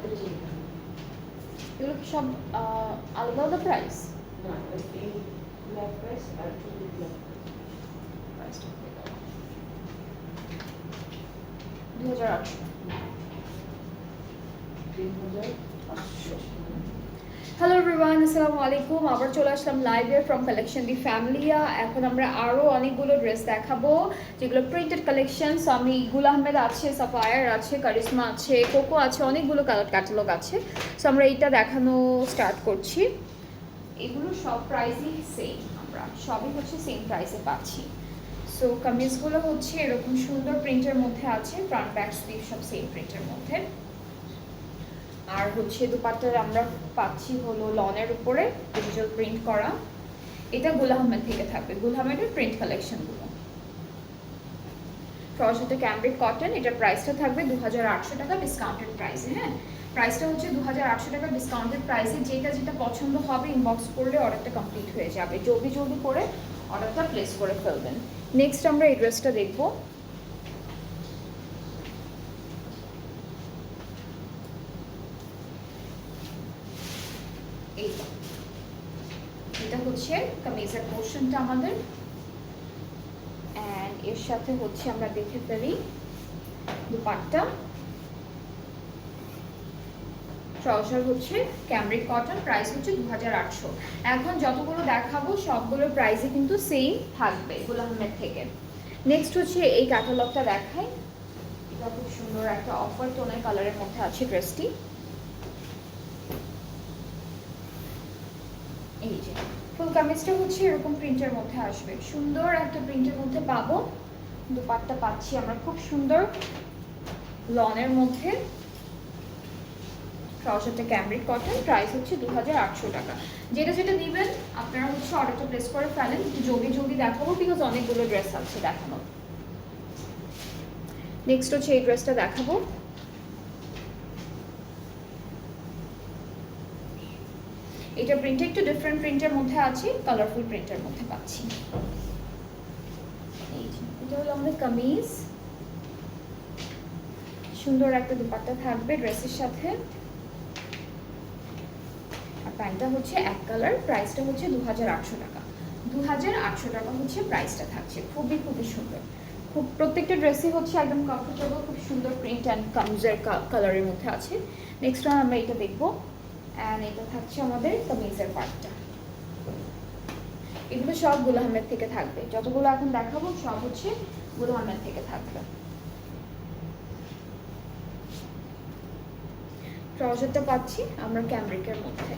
এগুলো কি সব আলাদা আলাদা প্রাইস? না, এই ব্ল্যাক প্রাইস আর টুলি ব্ল্যাক প্রাইসটা 2800। 3800। হ্যালো এভরিওয়ান, আসসালামু আলাইকুম। আবার চলে আসলাম লাইভে ফ্রম কালেকশন দি ফ্যামিলিয়া। এখন আমরা আরও অনেকগুলো ড্রেস দেখাবো যেগুলো প্রিন্টেড কালেকশন। সো আমি গুল আহমেদ আছে, সাফায়ার আছে, কারিশমা আছে, কোকো আছে, অনেকগুলো কালার ক্যাটালগ আছে। সো আমরা এইটা দেখানো স্টার্ট করছি। এগুলো সব প্রাইসই সেম, আমরা সবই হচ্ছে সেম প্রাইসে পাচ্ছি। সো কামিজগুলো হচ্ছে এরকম সুন্দর প্রিন্টের মধ্যে আছে, ফ্রন্ট ব্যাক স্লিভ সব সেম প্রিন্টের মধ্যে। আর হচ্ছে দুপাট্টার আমরা পাচ্ছি হলো লনের উপরে ডিজিটাল প্রিন্ট করা। এটা গুল আহমেদ থেকে থাকবে, গুল আহমেদের প্রিন্ট কালেকশনগুলো। সাথে ক্যামব্রিক কটন, এটার প্রাইসটা থাকবে 2800 টাকা ডিসকাউন্টেড প্রাইসে। হ্যাঁ, প্রাইসটা হচ্ছে 2800 টাকা ডিসকাউন্টেড প্রাইসে। যেটা যেটা পছন্দ হবে ইনবক্স করলে অর্ডারটা কমপ্লিট হয়ে যাবে। জলদি জলদি করে অর্ডারটা প্লেস করে ফেলবেন। নেক্সট আমরা এই ড্রেসটা দেখবো। এটা হচ্ছে কামিজের পোর্শনটা আমাদের, এন্ড এর সাথে হচ্ছে আমরা দেখে ফেলি দুপাট্টা। ট্রাউজার হচ্ছে ক্যামব্রিক কটন, প্রাইস হচ্ছে 2800। এখন যতগুলো দেখাবো সবগুলোর প্রাইসই কিন্তু সেম থাকবে গুল আহমেদ থেকে। নেক্সট হচ্ছে এই ক্যাটালগটা দেখাই। এটা খুব সুন্দর একটা অফার টোনের কালারের মধ্যে আছে ড্রেসটি। এই যে ফুল কামিজটা হচ্ছে এরকম প্রিন্টের মধ্যে আসবে, সুন্দর একটা প্রিন্টের মধ্যে পাবো। দুপাট্টা পাচ্ছি আমরা খুব সুন্দর লনের মধ্যে। ট্রাউজারটা ক্যামব্রিক কটন, প্রাইস হচ্ছে 2800 টাকা। যেটা যেটা দিবেন আপনারা হচ্ছে অর্ডারটা প্লেস করে ফেলেন। একটু জলদি জলদি দেখাবো বিকজ অনেকগুলো ড্রেস আছে দেখানো। নেক্সট হচ্ছে এই ড্রেসটা দেখাবো। এটা প্রিন্টে একটু ডিফারেন্ট প্রিন্টের মধ্যে আছে, কালারফুল প্রিন্টের মধ্যে পাচ্ছি। এই যে এটা হলো আমাদের কামিজ, সুন্দর একটা দুপাট্টা থাকবে ড্রেসের সাথে। আর প্যান্টটা হচ্ছে এক কালার, প্রাইসটা হচ্ছে 2800 টাকা। 2800 টাকা হচ্ছে প্রাইসটা থাকছে। খুবই খুবই সুন্দর, খুব প্রত্যেকটা ড্রেসই হচ্ছে একদম কমফোর্টেবল, খুব সুন্দর প্রিন্ট অ্যান্ড কামিজের কালারের মধ্যে আছে। নেক্সট আমরা এটা দেখবো, অ্যান্ড এটা থাকছে আমাদের কামিজের পার্টটা। এগুলো সব গুল আহমেদ থেকে থাকবে, যতগুলো এখন দেখাবো সব হচ্ছে গুল আহমেদ থেকে থাকবে। ট্রাউজারটা পাচ্ছি আমরা ক্যামব্রিকের মধ্যে,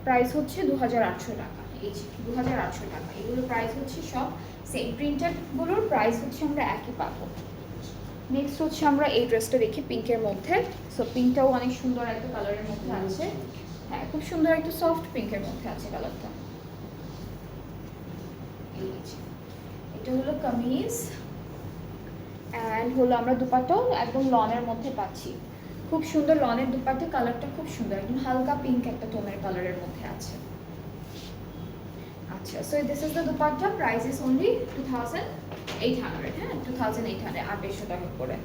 প্রাইস হচ্ছে 2800 টাকা। এই যে 2800 টাকা, এগুলো প্রাইস হচ্ছে সব সেম। প্রিন্টেডগুলোর প্রাইস হচ্ছে আমরা একই পাবো। নেক্সট হচ্ছে আমরা এই ড্রেসটা দেখি পিঙ্কের মধ্যে। সো পিঙ্কটাও অনেক সুন্দর একটা কালারের মধ্যে আছে। হ্যাঁ, খুব সুন্দর একটা সফট পিঙ্কের মধ্যে আছে কালারটা। এটা হলো কামিজ, অ্যান্ড হলো আমরা দুপাট্টাও একদম লনের মধ্যে পাচ্ছি। খুব সুন্দর লনের দুপাট্টা, কালারটা খুব সুন্দর, একদম হালকা পিঙ্ক একটা টোনের কালারের মধ্যে আছে। আচ্ছা, so this is the dupatta, price is only 2800। হ্যাঁ, 2800, 2800 টাকা করে।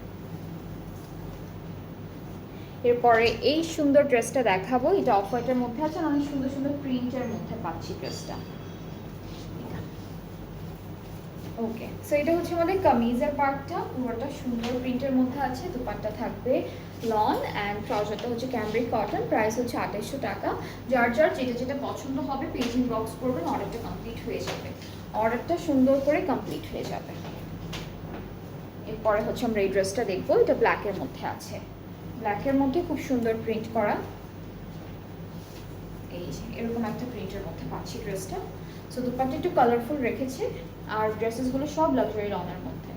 এরপরে এই সুন্দর ড্রেসটা দেখাবো। এটা অফ হোয়াইটের মধ্যে আছে, অনেক সুন্দর সুন্দর প্রিন্টের মধ্যে পাচ্ছি ড্রেসটা। ওকে, সো এটা হচ্ছে আমাদের কামিজের পার্টটা, পুরোটা সুন্দর প্রিন্টের মধ্যে আছে। দুপাট্টা থাকবে লন, অ্যান্ড ট্রাউজারটা হচ্ছে ক্যামব্রিক কটন, প্রাইস হচ্ছে 2800 টাকা। যার যার যেটা যেটা পছন্দ হবে পেজ ইনবক্স করবেন, অর্ডারটা কমপ্লিট হয়ে যাবে। অর্ডারটা সুন্দর করে কমপ্লিট হয়ে যাবে। এরপরে হচ্ছে আমরা এই ড্রেসটা দেখবো। এটা ব্ল্যাকের মধ্যে আছে, ব্ল্যাকের মধ্যে খুব সুন্দর প্রিন্ট করা। এই যে এরকম একটা প্রিন্টের মধ্যে পাচ্ছি ড্রেসটা। সো দুপাট্টা একটু কালারফুল রেখেছে, আর ড্রেসেসগুলো সব লাক্সারি লনের মধ্যে,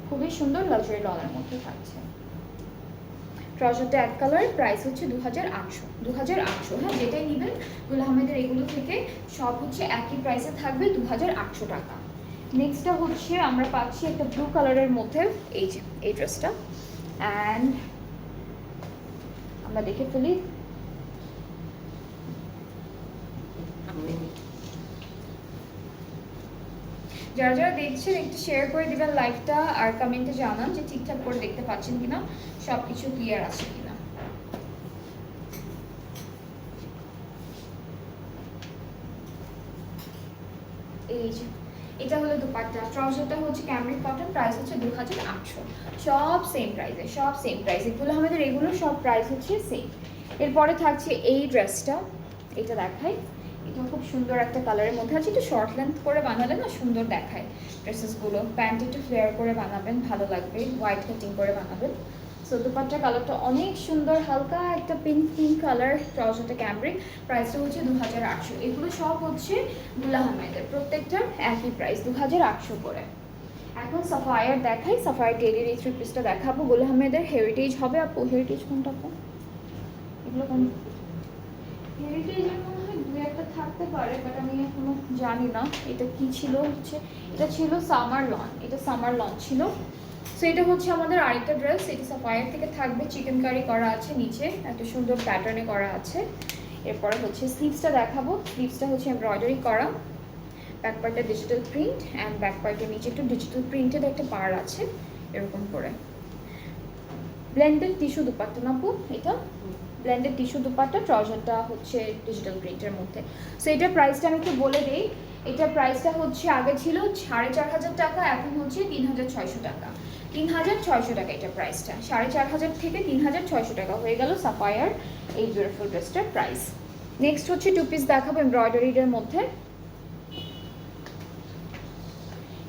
খুবই সুন্দর লাক্সারি লনের মধ্যে থাকছে। ট্রাউজারটা এক কালার, প্রাইস হচ্ছে 2800। 2800, হ্যাঁ, যেটাই নেবেন গুল আহমেদের এগুলো থেকে সব হচ্ছে একই প্রাইসে থাকবে, 2800 টাকা। নেক্সটটা হচ্ছে আমরা পাচ্ছি একটা ব্লু কালারের মধ্যে, এই যে এই ড্রেসটা, অ্যান্ড আমরা দেখে ফেলি। যারা যারা দেখছেন একটু শেয়ার করে দিবেন লাইভটা, আর কমেন্টে জানান যে ঠিকঠাক করে দেখতে পাচ্ছেন কিনা, সব কিছু ক্লিয়ার আছে কিনা। এই যে এটা হলো দুপাট্টা, ট্রাউজারটা হচ্ছে ক্যামরিক কটন, প্রাইস হচ্ছে 2800। সব সেম প্রাইসে, সব সেম প্রাইস, এগুলো আমাদের এগুলো সব প্রাইস হচ্ছে সেম। এরপরে থাকছে এই ড্রেসটা, এটা দেখাই। এটা খুব সুন্দর একটা কালারের মধ্যে আছে, একটু শর্ট লেন্থ করে বানালে না সুন্দর দেখায় ড্রেসেসগুলো। প্যান্ট একটু ফ্লেয়ার করে বানাবেন, ভালো লাগবে, হোয়াইট কাটিং করে বানাবেন। সো দুপাট্টার কালারটা অনেক সুন্দর, হালকা একটা পিঙ্ক কালার, ট্রাউজারটা ক্যামরিক, প্রাইসটা হচ্ছে 2800। এগুলো সব হচ্ছে গুল আহমেদের, প্রত্যেকটার একই প্রাইস 2800 করে। এখন সাফায়ার দেখাই, সাফায়ার ডেলির এই থ্রি পিসটা দেখাবো। গুল আহমেদের হেরিটেজ হবে আপু, হেরিটেজ কোনটা আপু? এগুলো কোন হেরিটেজের মনে হয় দু একটা থাকতে পারে, বাট আমি এখনো জানি না এটা কি ছিল। হচ্ছে এটা ছিল সামার লন, এটা সামার লন ছিল। সো এটা হচ্ছে আমাদের আরেকটা ড্রেস, এটা সাফায়ার থেকে থাকবে, চিকেন কারি করা আছে, নিচে একটা সুন্দর প্যাটার্নে করা আছে। এরপরে হচ্ছে স্লিভসটা দেখাবো, স্লিভসটা হচ্ছে এমব্রয়ডারি করা, ব্যাক পার্টটা ডিজিটাল প্রিন্ট, অ্যান্ড ব্যাক পার্টের নিচে একটু ডিজিটাল প্রিন্টেড একটা পার আছে এরকম করে। ব্লেন্ডেড টিস্যু দুপাট্টা না আপু এটা? ব্লেন্ডেড টিস্যু দুপাট্টা, ট্রাউজারটা হচ্ছে ডিজিটাল প্রিন্টের মধ্যে। সো এটার প্রাইসটা আমি একটু বলে দিই। এটার প্রাইসটা হচ্ছে আগে ছিল 4500 টাকা, এখন হচ্ছে 3600 টাকা। 3600 টাকা এটা প্রাইসটা, 4500 থেকে 3600 টাকা হয়ে গেল সাফায়ার এই বিউটিফুল ড্রেসটার প্রাইস। নেক্সট হচ্ছে টু পিস দেখাবো এমব্রয়ডারির মধ্যে।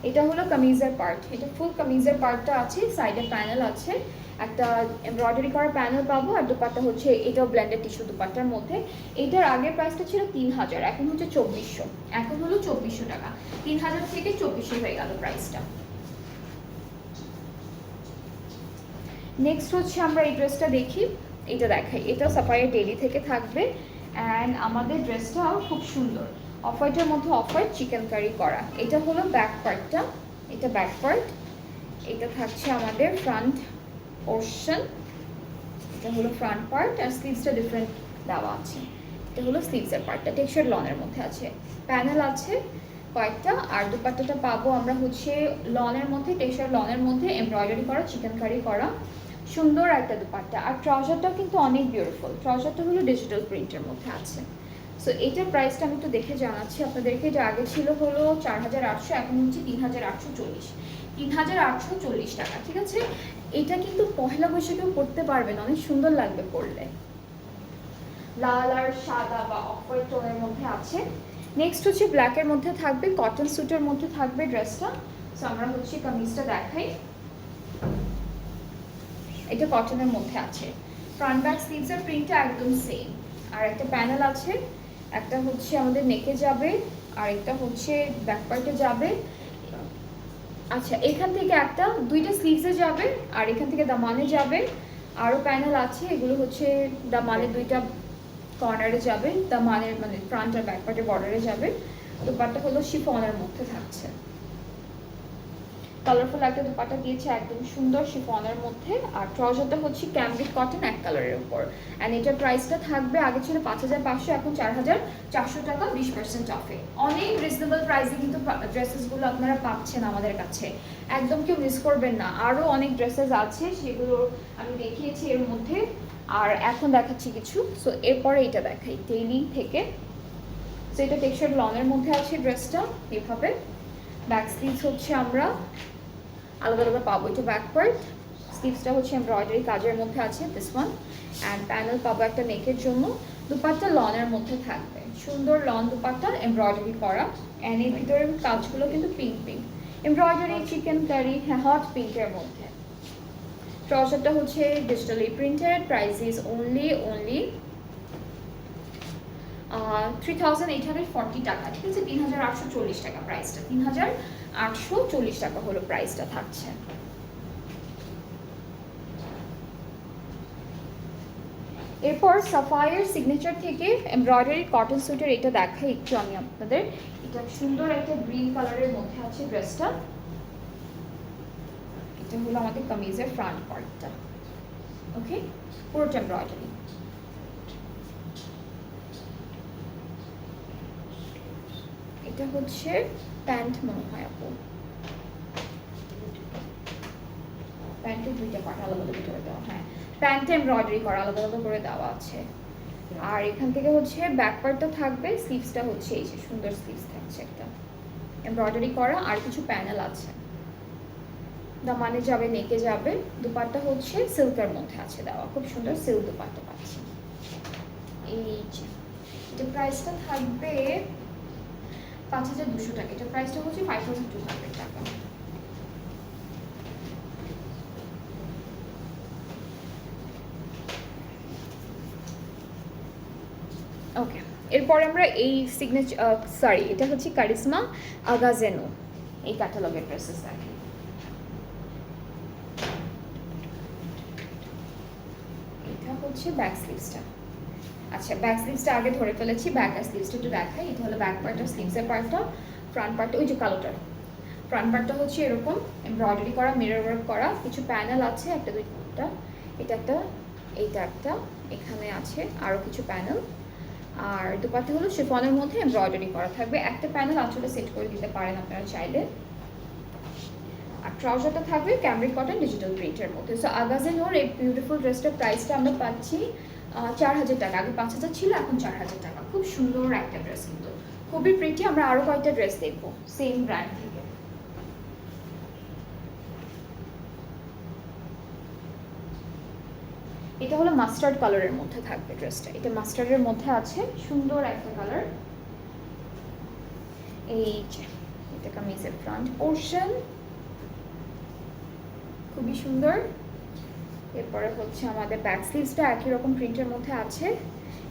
এটা হলো কামিজের পার্ট, এটা ফুল কামিজের পার্টটা আছে, সাইডে প্যানেল আছে, একটা এমব্রয়ডারি করা প্যানেল পাবো, আর দুপাট্টা হচ্ছে এটাও ব্লেন্ডেড টিস্যু দুপাট্টার মধ্যে। এটার আগের প্রাইসটা ছিল 3000, এখন হচ্ছে 2400, এখন হলো 2400 টাকা, 3000 থেকে 2400 হয়ে গেল প্রাইসটা। নেক্সট হচ্ছে আমরা এই ড্রেসটা দেখি, এটা দেখাই, এটা সাফায়ার ডেলি থেকে থাকবে, অ্যান্ড আমাদের ড্রেসটাও খুব সুন্দর, অফ হোয়াইটের মধ্যে অফ হোয়াইট চিকেন কারি করা। এটা হলো ব্যাক পার্টটা, এটা ব্যাক পার্ট, এটা থাকছে আমাদের ফ্রন্ট পোর্শন, এটা হলো ফ্রন্ট পার্ট, আর স্লিভসটা ডিফারেন্ট দেওয়া আছে। এটা হলো স্লিভসের পার্টটা, টেক্সচার লনের মধ্যে আছে, প্যানেল আছে কয়েকটা, আর দুপাট্টাটা পাবো আমরা হচ্ছে লনের মধ্যে, টেক্সচার লনের মধ্যে এমব্রয়ডারি করা, চিকেন কারি করা, সুন্দর একটা দুপাট্টা। আর ট্রাউজারটাও কিন্তু অনেক বিউটিফুল, ট্রাউজারটা হলো ডিজিটাল প্রিন্টের মধ্যে আছে। সো এটার প্রাইসটা আমি একটু দেখে জানাচ্ছি আপনাদেরকে। এটা আগে ছিল হলো 4800, এখন হচ্ছে 3840, 3840 টাকা, ঠিক আছে। এটা কিন্তু পহেলা বৈশাখেও পরতে পারবেন, অনেক সুন্দর লাগবে পরলে, লাল আর সাদা বা অফ হোয়াইট টোনের মধ্যে আছে। নেক্সট হচ্ছে ব্ল্যাকের মধ্যে থাকবে, কটন স্যুটের মধ্যে থাকবে ড্রেসটা। সো আমরা হচ্ছে কামিজটা দেখাই, এটা কটনের মধ্যে আছে, ফ্রন্ট ব্যাক স্লিভসের প্রিন্টটা একদম সেম, আর একটা প্যানেল আছে, একটা হচ্ছে আমাদের নেকে যাবে, আর একটা হচ্ছে ব্যাক পার্টে যাবে। আচ্ছা, এখান থেকে একটা দুইটা স্লিভসে যাবে, আর এখান থেকে দামানে যাবে, আরও প্যানেল আছে, এগুলো হচ্ছে দামানে দুইটা কর্নারে যাবে, দামানের মানে ফ্রন্ট আর ব্যাক পার্টের বর্ডারে যাবে। দুপাট্টা হলো শিফনের মধ্যে থাকছে, কালারফুল একটা দুপাট্টা দিয়েছে, একদম সুন্দর শিফনের মধ্যে। আর ট্রাউজারটা হচ্ছে ক্যামরিক কটন এক কালারের উপর, অ্যান্ড এটার প্রাইসটা থাকবে, আগে ছিল 5500, এখন 4400 টাকা, 20% অফে। অনেক রিজনেবল প্রাইসে কিন্তু ড্রেসেসগুলো আপনারা পাচ্ছেন আমাদের কাছে, একদম কেউ মিস করবেন না। আরও অনেক ড্রেসেস আছে, সেগুলো আমি দেখিয়েছি এর মধ্যে, আর এখন দেখাচ্ছি কিছু। সো এরপরে এটা দেখাই ডেইলি থেকে। সো এটা টেক্সচার লনের মধ্যে আছে ড্রেসটা, এভাবে ব্যাক স্লিভস হচ্ছে আমরা আলাদা আলাদা পাবো, এটা ব্যাক পার্ট, স্লিভসটা হচ্ছে এমব্রয়ডারি কাজের মধ্যে আছে দিস ওয়ান, অ্যান্ড প্যানেল পাবো একটা নেকের জন্য। দুপাট্টা লনের মধ্যে থাকবে, সুন্দর লন দুপাট্টা এমব্রয়ডারি করা, অ্যান্ড এর ভিতরের কাজগুলো কিন্তু pink pink embroidery, chikankari, হ্যাঁ হট পিঙ্কের মধ্যে। ট্রাউজারটা হচ্ছে digitally printed, price is only 3840 টাকা, ঠিক আছে, 3840 টাকা প্রাইসটা, 3840 টাকা হলো প্রাইসটা থাকছে। এরপর সাফায়ার সিগনেচার থেকে এমব্রয়ডারি কটন স্যুটের এটা দেখাই একটু আমি আপনাদের। এটা সুন্দর একটা গ্রিন কালারের মধ্যে আছে ড্রেসটা, এটা হলো আমাদের কামিজের ফ্রন্ট পার্টটা, ওকে, পুরোটা এমব্রয়ডারি। এটা হচ্ছে প্যান্ট মনে হয় আপু, প্যান্টের দুইটা পার্ট আলাদা আলাদা করে দেওয়া, হ্যাঁ প্যান্টে এমব্রয়ডারি করা আলাদা আলাদা করে দেওয়া আছে। আর এখান থেকে হচ্ছে ব্যাক পার্টটা থাকবে, স্লিভসটা হচ্ছে এই যে সুন্দর স্লিভস থাকছে একটা, এমব্রয়ডারি করা আর কিছু প্যানেল আছে, দামানে যাবে, নেকে যাবে। দুপাট্টা হচ্ছে সিল্কের মধ্যে আছে দেওয়া, খুব সুন্দর সিল্ক দুপাট্টা পাচ্ছি। এই যে এটা প্রাইসটা থাকবে 5200 টাকা। এটা প্রাইসটা হচ্ছে 5200 টাকা। ওকে, এরপরে আমরা এই সিগনেচার এটা হচ্ছে কারিশমা আগাজেনো এই ক্যাটালগের ড্রেসেস দেখি। এটা হচ্ছে ব্যাক স্লিভসটা। আচ্ছা, ব্যাক স্লিভসটা আগে ধরে ফেলেছি, ব্যাক আর স্লিভসটা একটু দেখাই। এটা হলো ব্যাক পার্ট আর স্লিভসের পার্টটা। ফ্রন্ট পার্টটা ওই যে কালোটার, ফ্রন্ট পার্টটা হচ্ছে এরকম এমব্রয়ডারি করা, মিরর ওয়ার্ক করা, কিছু প্যানেল আছে, একটা দুইটা, এটা একটা, এইটা একটা, এখানে আছে আরও কিছু প্যানেল। আর দুপাট্টা হলো শিফনের মধ্যে এমব্রয়ডারি করা থাকবে, একটা প্যানেল আঁচলে সেট করে দিতে পারেন আপনারা চাইলে। আর ট্রাউজারটা থাকবে ক্যামরিক কটন ডিজিটাল প্রিন্টের মধ্যে। সো আগাজেনোর এই বিউটিফুল ড্রেসটার প্রাইসটা আমরা পাচ্ছি 4000 টাকা। আগে 5000 ছিল, এখন 4000 টাকা। খুব সুন্দর একটা ড্রেস, কিন্তু খুবই প্রিটি। আমরা আরও কয়েকটা ড্রেস দেখবো সেম ব্র্যান্ড থেকে। এটা হলো মাস্টার্ড কালারের মধ্যে থাকবে ড্রেসটা। এটা মাস্টার্ডের মধ্যে আছে, সুন্দর একটা কালার। এই যে এটা কামিজের ফ্রন্ট পোর্শন, খুবই সুন্দর। এরপরে হচ্ছে আমাদের ব্যাক স্লিভসটা একই রকম প্রিন্টের মধ্যে আছে,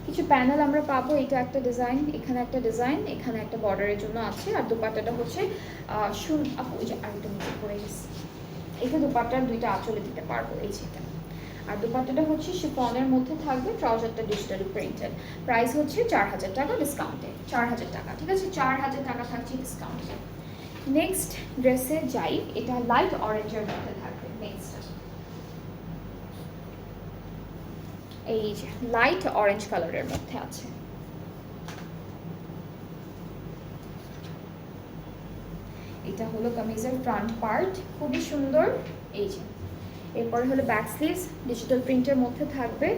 কিছু প্যানেল আমরা পাবো। এটা একটা ডিজাইন, এখানে একটা ডিজাইন, এখানে একটা বর্ডারের জন্য আছে। আর দুপাট্টাটা হচ্ছে ওই যে আরেকটা নিচে পড়ে গেছে, এটা দুপাট্টার দুইটা আঁচলে দিতে পারবো, এই যেটা। আর দুপাট্টাটা হচ্ছে শিফনের মধ্যে থাকবে, ট্রাউজারটা ডিজিটাল প্রিন্টেড। প্রাইস হচ্ছে 4000 টাকা ডিসকাউন্টে, 4000 টাকা, ঠিক আছে, 4000 টাকা থাকছে ডিসকাউন্টে। নেক্সট ড্রেসে যাই, এটা লাইট অরেঞ্জের মধ্যে থাকবে। নেক্সট এই যে লাইট অরেঞ্জ কালারের মধ্যে আছে। এটা হলো কামিজের ফ্রন্ট পার্ট, খুবই সুন্দর। এই যে এরপরে হলো ব্যাক স্লিভস ডিজিটাল প্রিন্টের মধ্যে থাকবে,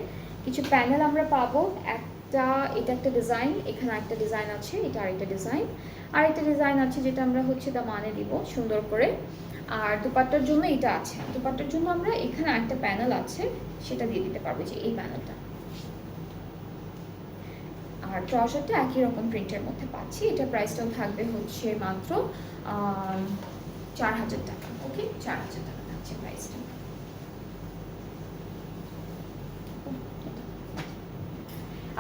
কিছু প্যানেল আমরা পাবো। একটা, এটা একটা ডিজাইন, এখানে একটা ডিজাইন আছে, এটা আরেকটা ডিজাইন, আরেকটা ডিজাইন আছে যেটা আমরা হচ্ছে দামানে দিব সুন্দর করে। আর দুপাট্টার জন্য এটা আছে, দুপাট্টার জন্য আমরা এখানে একটা প্যানেল আছে, সেটা দিয়ে দিতে পারবো, যে এই প্যানেলটা। আর ট্রাউজারটা একই রকম প্রিন্টের মধ্যে পাচ্ছি। এটা প্রাইসটাও থাকবে হচ্ছে মাত্র 4000 টাকা। ওকে, 4000 টাকা থাকছে প্রাইসটা।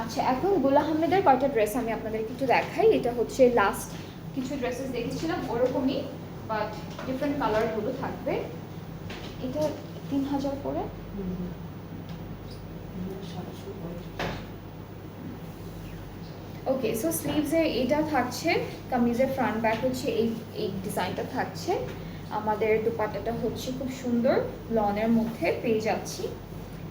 আচ্ছা, এখন গুল আহমেদের কয়টা ড্রেস আমি আপনাদেরকে একটু দেখাই। এটা হচ্ছে লাস্ট কিছু ড্রেসেস দেখেছিলাম ওরকমই, বাট ডিফারেন্ট কালারগুলো থাকবে। এটা 3000 করে। ওকে, সো স্লিভসে এটা থাকছে, কামিজের ফ্রন্ট ব্যাক হচ্ছে এই ডিজাইনটা থাকছে। আমাদের দুপাট্টাটা হচ্ছে খুব সুন্দর লনের মধ্যে পেয়ে যাচ্ছি।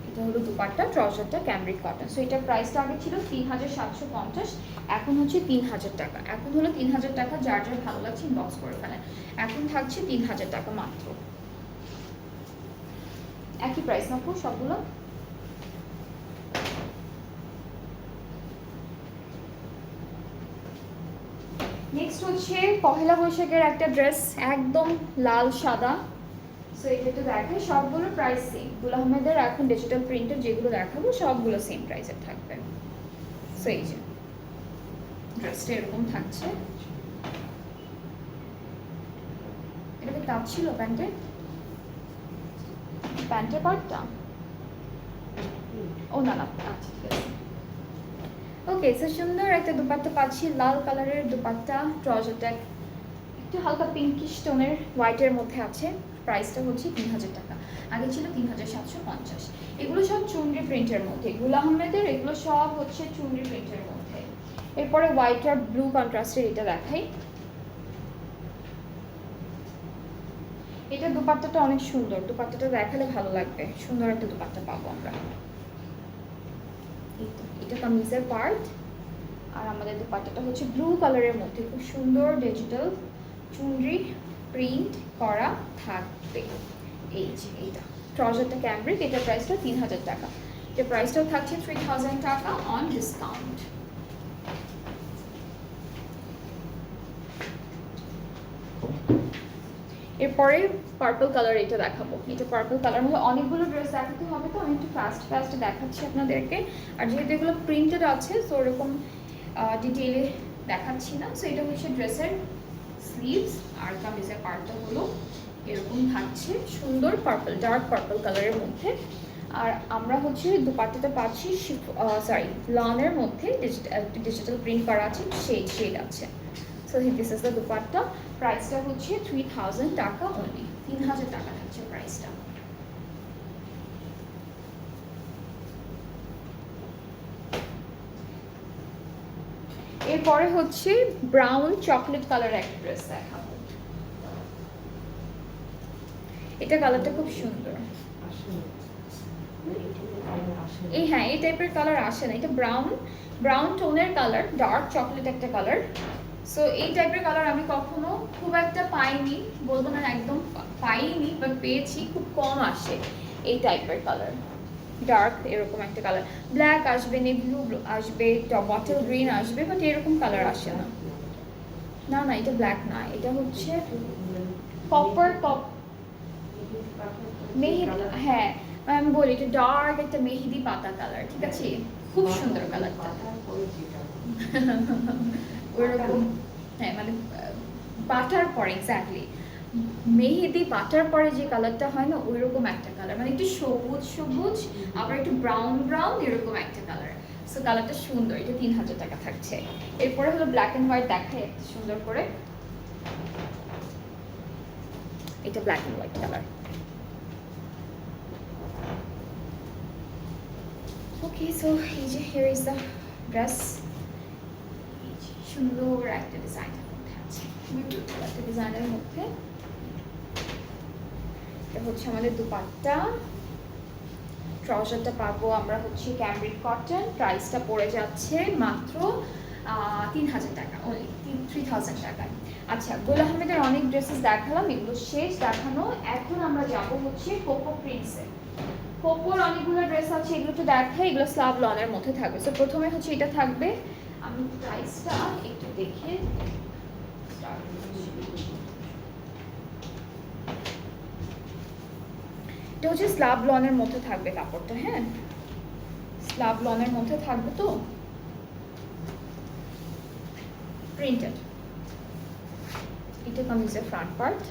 এটা হলো দুপাট্টা, ট্রাউজারটা ক্যামরিক কটন। সো এটার প্রাইসটা আগে ছিল 3750, এখন হচ্ছে 3000 টাকা। এখন হলো 3000 টাকা, যার যার ভালো লাগছে ইনবক্স করে ফেলেন। এখন থাকছে 3000 টাকা মাত্র। একই প্রাইস না আপু সবগুলো? নেক্সট হচ্ছে পহেলা বৈশাখের একটা ড্রেস, একদম লাল সাদা। সো এটা তো দেখে সবগুলো প্রাইস সেম। গুল আহমেদের এখন ডিজিটাল প্রিন্টের যেগুলো দেখাবো সবগুলো সেম প্রাইসের থাকবে। সো এই যে ড্রেসটা এরকম থাকছে। এটা কি কাজ ছিল প্যান্টের? প্যান্টের পার্টটা? ও না না, আচ্ছা ঠিক আছে। ওকে, সো সুন্দর একটা দুপাট্টা পাচ্ছি, লাল কালারের দুপাট্টা, ট্রাউজারটা একটু হালকা পিঙ্কিশ টোনের হোয়াইটের মধ্যে আছে। প্রাইসটা হচ্ছে 3000 টাকা, আগে ছিল 3750। এগুলো সব চুনরি প্রিন্টের মধ্যে, গুল আহমেদের এগুলো সব হচ্ছে চুনরি প্রিন্টের মধ্যে। এরপরে হোয়াইট আর ব্লু কন্ট্রাস্টের এটা দেখাই। এটা দুপাট্টাটা অনেক সুন্দর, দুপাট্টাটা দেখালে ভালো লাগবে, সুন্দর একটা দুপাট্টা পাবো আমরা। এটা কামিজের পার্ট, আর আমাদের দুপাট্টাটা হচ্ছে ব্লু কালারের মধ্যে, খুব সুন্দর ডিজিটাল চুনরি প্রিন্ট করা থাকবে। এই যে এইটা ট্রাউজারটা ক্যামব্রিক, এটার প্রাইসটা 3000 টাকা। এটার প্রাইসটাও থাকছে 3000 টাকা অন ডিসকাউন্ট। এরপরে পার্পল কালার এটা দেখাবো। এটা পার্পল কালার মধ্যে অনেকগুলো ড্রেস দেখাতে হবে, তো আমি একটু ফাস্ট দেখাচ্ছি আপনাদেরকে। আর যেহেতু এগুলো প্রিন্টেড আছে, সো ওরকম ডিটেইলে দেখাচ্ছি না। সো এটা হচ্ছে ড্রেসের স্লিভস, আর কামিজের পার্টটা হলো এরকম থাকছে, সুন্দর পার্পল, ডার্ক পার্পল কালারের মধ্যে। আর আমরা হচ্ছে দুপাট্টাটা পাচ্ছি লনের মধ্যে, ডিজিটাল প্রিন্ট করা আছে, শেড আছে। So this is the dupatta. প্রাইসটা হচ্ছে 3000 টাকা অনলি, 3000 টাকা থাকছে প্রাইসটা। এরপরে হচ্ছে ব্রাউন চকলেট কালার একটা ড্রেস দেখাবো। এটা কালারটা খুব সুন্দর। হ্যাঁ, এই টাইপের কালার আসে না, এটা ব্রাউন টোনের কালার, ডার্ক চকলেট একটা কালার। সো এই টাইপের কালার আমি কখনো খুব একটা পাইনি, বলবো না একদম পাইনি, বাট পেয়েছি, খুব কম আসে এই টাইপের কালার। ডার্ক এরকম একটা কালার, ব্ল্যাক আসবে, নেভি ব্লু আসবে, বটল গ্রিন আসবে, বাট এরকম কালার আসে না। না এটা ব্ল্যাক না, এটা হচ্ছে কপার মেহেদি। হ্যাঁ আমি বলি, এটা ডার্ক একটা মেহেদি পাতা কালার, ঠিক আছে, খুব সুন্দর কালারটা। ওইরকম, হ্যাঁ মানে বাটার পরে, এক্স্যাক্টলি মেহেদি বাটার পরে যে কালারটা হয় না, ওইরকম একটা কালার, মানে একটু সবুজ আবার একটু ব্রাউন এরকম একটা কালার। সো কালারটা সুন্দর, এটা 3000 টাকা থাকছে। এরপরে হলো ব্ল্যাক অ্যান্ড হোয়াইট দেখায় একটা সুন্দর করে, এটা black and white colour. Okay, so এই যে হিয়ার ইজ দ্য ড্রেস, সুন্দর একটা ডিজাইনের মধ্যে আছে, একটা ডিজাইনের মধ্যে। এটা হচ্ছে আমাদের দুপাট্টা, ট্রাউজারটা পাবো আমরা হচ্ছে ক্যামব্রিক কটন, প্রাইসটা পড়ে যাচ্ছে মাত্র 3000 টাকা অনলি, 3000 টাকায়। আচ্ছা, গোল আহমেদের অনেক ড্রেসেস দেখালাম, এগুলো শেষ দেখানো। এখন আমরা যাব হচ্ছে কোকো প্রিন্সে। কোকোর অনেকগুলো ড্রেস আছে, এগুলো তো দেখাই, এগুলো স্লাব লনের মধ্যে থাকবে। সো প্রথমে হচ্ছে এটা থাকবে, আমি প্রাইসটা একটু দেখে এটা হচ্ছে স্লাব লনের মধ্যে থাকবে কাপড়টা। হ্যাঁ, স্লাব লনের মধ্যে থাকবে, তো প্রিন্টেড। এটা কামিজের ফ্রন্ট পার্ট,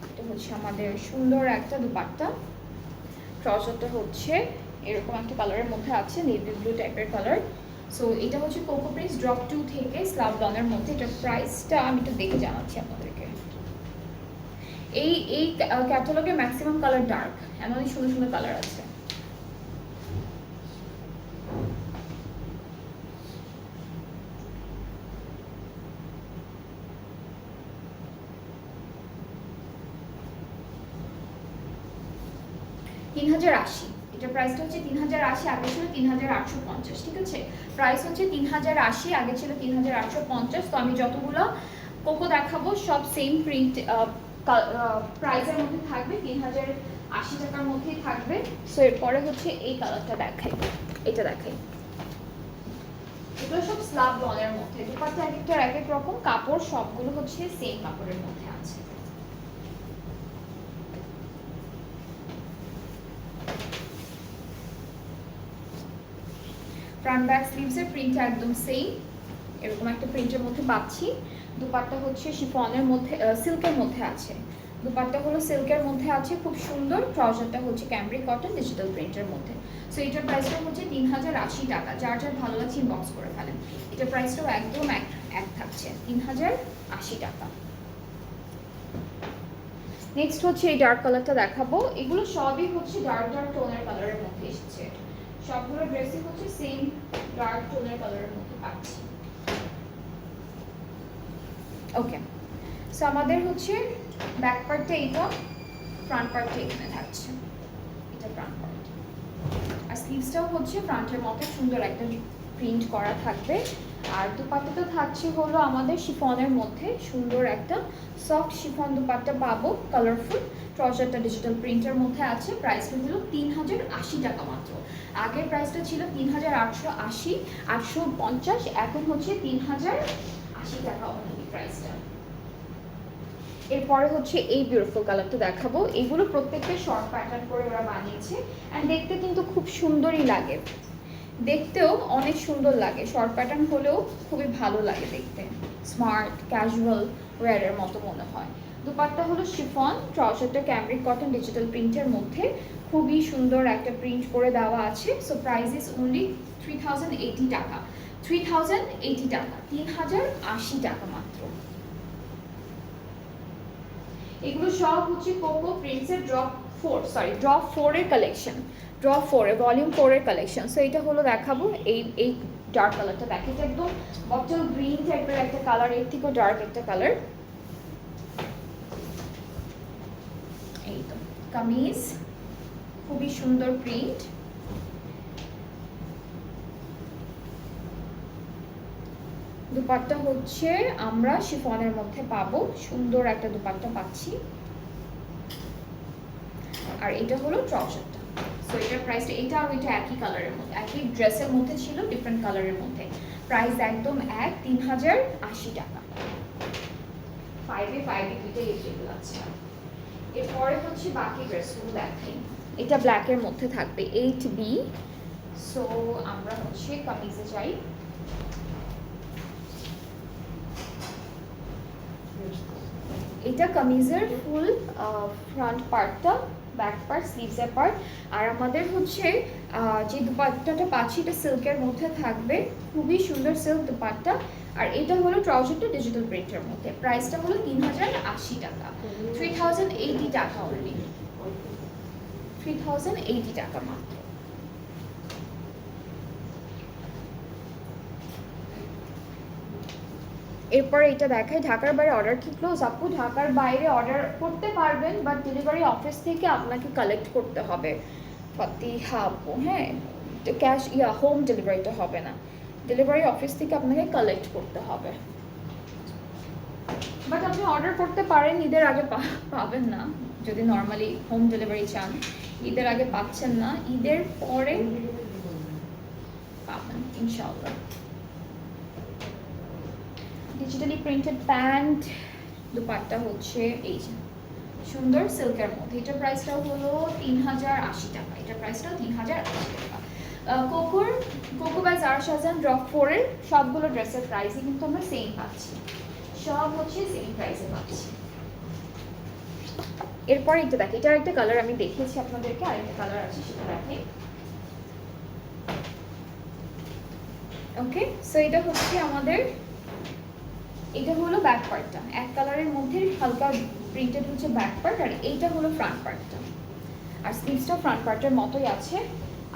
এটা হচ্ছে আমাদের সুন্দর একটা দুপাট্টা। ট্রাউজারটা হচ্ছে এরকম একটা কালারের মধ্যে আছে, নেভি ব্লু টাইপের কালার। সো এটা হচ্ছে কোকো প্রিন্স ড্রপ 2 থেকে স্লাব লনের মধ্যে। এটার প্রাইসটা আমি একটু দেখে জানাচ্ছি আপনাদেরকে। এই ক্যাটালগের ম্যাক্সিমাম কালার ডার্ক, এমনই সুন্দর সুন্দর কালার আছে। $3080, এটার প্রাইসটা হচ্ছে 3080, আগে ছিল 3850, ঠিক আছে। প্রাইস হচ্ছে 3080, আগে ছিল 3850। তো আমি যতগুলো কোকো দেখাবো সব সেম প্রিন্ট প্রাইসের মধ্যে থাকবে, 3080 টাকার মধ্যেই থাকবে। সো এরপরে হচ্ছে এই কালারটা দেখাই, এটা দেখাই। এগুলো সব স্লাব লনের মধ্যে, দুপাট্টা এক একটার এক এক রকম, কাপড় সবগুলো হচ্ছে সেম কাপড়ের মধ্যে আছে। ফ্রন্ট ব্যাক স্লিভসের প্রিন্টটা একদম সেম, এরকম একটা প্রিন্টের মধ্যে পাচ্ছি। দুপাট্টা হচ্ছে শিফনের মধ্যে, সিল্কের মধ্যে আছে। দুপাট্টা হলো সিল্কের মধ্যে আছে, খুব সুন্দর। ট্রাউজারটা হচ্ছে ক্যামব্রিক কটন ডিজিটাল প্রিন্টের মধ্যে। সো এটার প্রাইসটা হচ্ছে 3080 টাকা। যার যার ভালো লাগছে ইনবক্স করে ফেলেন। এটার প্রাইসটাও একদম এক থাকছে, 3080 টাকা। নেক্সট হচ্ছে এই ডার্ক কালারটা দেখাবো। এগুলো সবই হচ্ছে ডার্ক টোনের কালারের মধ্যে এসেছে, সবগুলো ড্রেসই হচ্ছে সেম ডার্ক টোনের কালারের মধ্যে পাচ্ছি। ওকে, সো আমাদের হচ্ছে ব্যাক পার্টটা এইটা, ফ্রন্ট পার্টটা এখানে থাকছে, এটা ফ্রন্ট পার্ট। আর স্লিভসটাও হচ্ছে ফ্রন্টের মতো সুন্দর একটা প্রিন্ট করা থাকবে। আর দুপাট্টাটা থাকছে হলো আমাদের শিফনের মধ্যে, সুন্দর একটা সফট শিফন দুপাট্টা পাবো, কালারফুল। ট্রাউজারটা ডিজিটাল প্রিন্টের মধ্যে আছে। প্রাইসটা হলো 3080 টাকা মাত্র। আগের প্রাইসটা ছিল 3880, 850, এখন হচ্ছে 3080 টাকা অনলি প্রাইসটা। এরপরে হচ্ছে এই বিউটিফুল কালারটা দেখাবো। এগুলো প্রত্যেকটা শর্ট প্যাটার্ন করে ওরা বানিয়েছে অ্যান্ড দেখতে কিন্তু খুব সুন্দরই লাগে, দেখতেও অনেক সুন্দর লাগে। শর্ট প্যাটার্ন হলেও খুবই ভালো লাগে দেখতে, স্মার্ট ক্যাজুয়াল ওয়্যারের মতো মনে হয়। দুপাট্টা হলো শিফন, ট্রাউজারটা ক্যামরিক কটন ডিজিটাল প্রিন্টের মধ্যে খুবই সুন্দর একটা প্রিন্ট করে দেওয়া আছে। সো প্রাইস ইজ অনলি 3080 টাকা, 3080 টাকা, 3080 টাকা মাত্র। এগুলো সব হচ্ছে কোকো প্রিন্টসের ড্রপ 4 এর কালেকশন, ড্রপ 4 এর ভলিউম 4 এর কালেকশন। সো এটা হলো দেখাবো এই ডার্ক কালারটা, দেখে এটা একদম বটল গ্রিন টাইপের একটা কালার, এর থেকেও ডার্ক একটা কালার। এই তো কামিজ, খুবই সুন্দর প্রিন্ট। দুপাট্টা হচ্ছে আমরা শিফনের মধ্যে পাবো, সুন্দর একটা দুপাট্টা পাচ্ছি। আর এটা হলো ট্রাউজারটা। সো এটার প্রাইসটা, এটা আর ওইটা একই কালারের মধ্যে, একই ড্রেসের মধ্যে ছিল, ডিফারেন্ট কালারের মধ্যে। প্রাইস একদম এক, 3080 টাকা। 5 এ দুইটাই এভেলেবল আছে। এরপরে হচ্ছে বাকি ড্রেসগুলো দেখাই। এটা ব্ল্যাকের মধ্যে থাকবে 8B। সো আমরা হচ্ছে কামিজে যাই। এটা কামিজের ফুল ফ্রন্ট পার্টটা, ব্যাক পার্ট, স্লিভসের পার্ট। আর আমাদের হচ্ছে যে দুপাট্টাটা পাচ্ছি এটা সিল্কের মধ্যে থাকবে, খুবই সুন্দর সিল্ক দুপাট্টা। আর এটা হলো ট্রাউজারটা ডিজিটাল প্রিন্টের মধ্যে। প্রাইসটা হলো 3080 টাকা, 3080 টাকা অনলি, 3080 টাকা মাত্র। এরপরে এটা দেখাই, ঢাকার বাইরে অর্ডার কি ক্লোজ? আপু ঢাকার বাইরে অর্ডার করতে পারবেন, বাট ডেলিভারি অফিস থেকে আপনাকে কালেক্ট করতে হবে ফাতিহা আপু। হ্যাঁ, ক্যাশ হোম ডেলিভারিটা হবে না, ডেলিভারি অফিস থেকে আপনাকে কালেক্ট করতে হবে। বাট আপনি অর্ডার করতে পারেন, ঈদের আগে পাবেন না যদি নর্মালি হোম ডেলিভারি চান। ঈদের আগে পাচ্ছেন না, ঈদের পরে পাবেন ইনশাআল্লাহ। ডিজিটালি প্রিন্টেড প্যান্ট, দুপাট্টা হচ্ছে এই যে সুন্দর সিল্কের মধ্যে। এটার প্রাইসটাও হলো 3080 টাকা, এটার প্রাইসটাও 3080 টাকা। Coco by Zara Shahjahan drop 4 এর সবগুলো ড্রেসের প্রাইসই কিন্তু আমরা সেম পাচ্ছি, সব হচ্ছে সেম প্রাইসে পাচ্ছি। এরপর এটা দেখি, এটার একটা কালার আমি দেখিয়েছি আপনাদেরকে, আরেকটা কালার আছে সেটা দেখে। ওকে, সো এটা হচ্ছে আমাদের, এটা হলো ব্যাক পার্টটা, এক কালারের মধ্যে হালকা প্রিন্টেড হচ্ছে ব্যাক পার্ট, আর এইটা হলো ফ্রন্ট পার্টটা। আর স্লিভসটা ফ্রন্ট পার্টের মতোই আছে।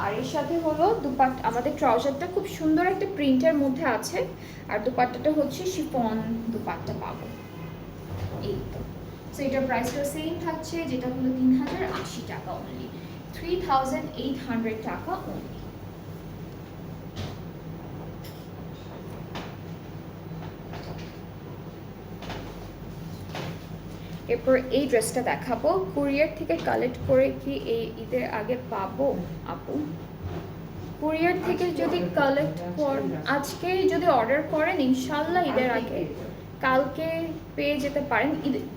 আর এর সাথে হলো দুপাট্টা, আমাদের ট্রাউজারটা খুব সুন্দর একটা প্রিন্টের মধ্যে আছে। আর দুপাট্টাটা হচ্ছে শিফন দুপাট্টা পাবো, এই তো। সো এটার প্রাইসটা সেম থাকছে, যেটা হলো 3080 টাকা অনলি, 3800 টাকা অনলি। এরপর এই ড্রেসটা দেখাবো, কুরিয়ার থেকে কালেক্ট করে কি এই ঈদের আগে পাবো আপু? কুরিয়ার থেকে যদি কালেক্ট আজকে যদি অর্ডার করেন ইনশাল্লাহ ঈদের আগে কালকে পেয়ে যেতে পারেন,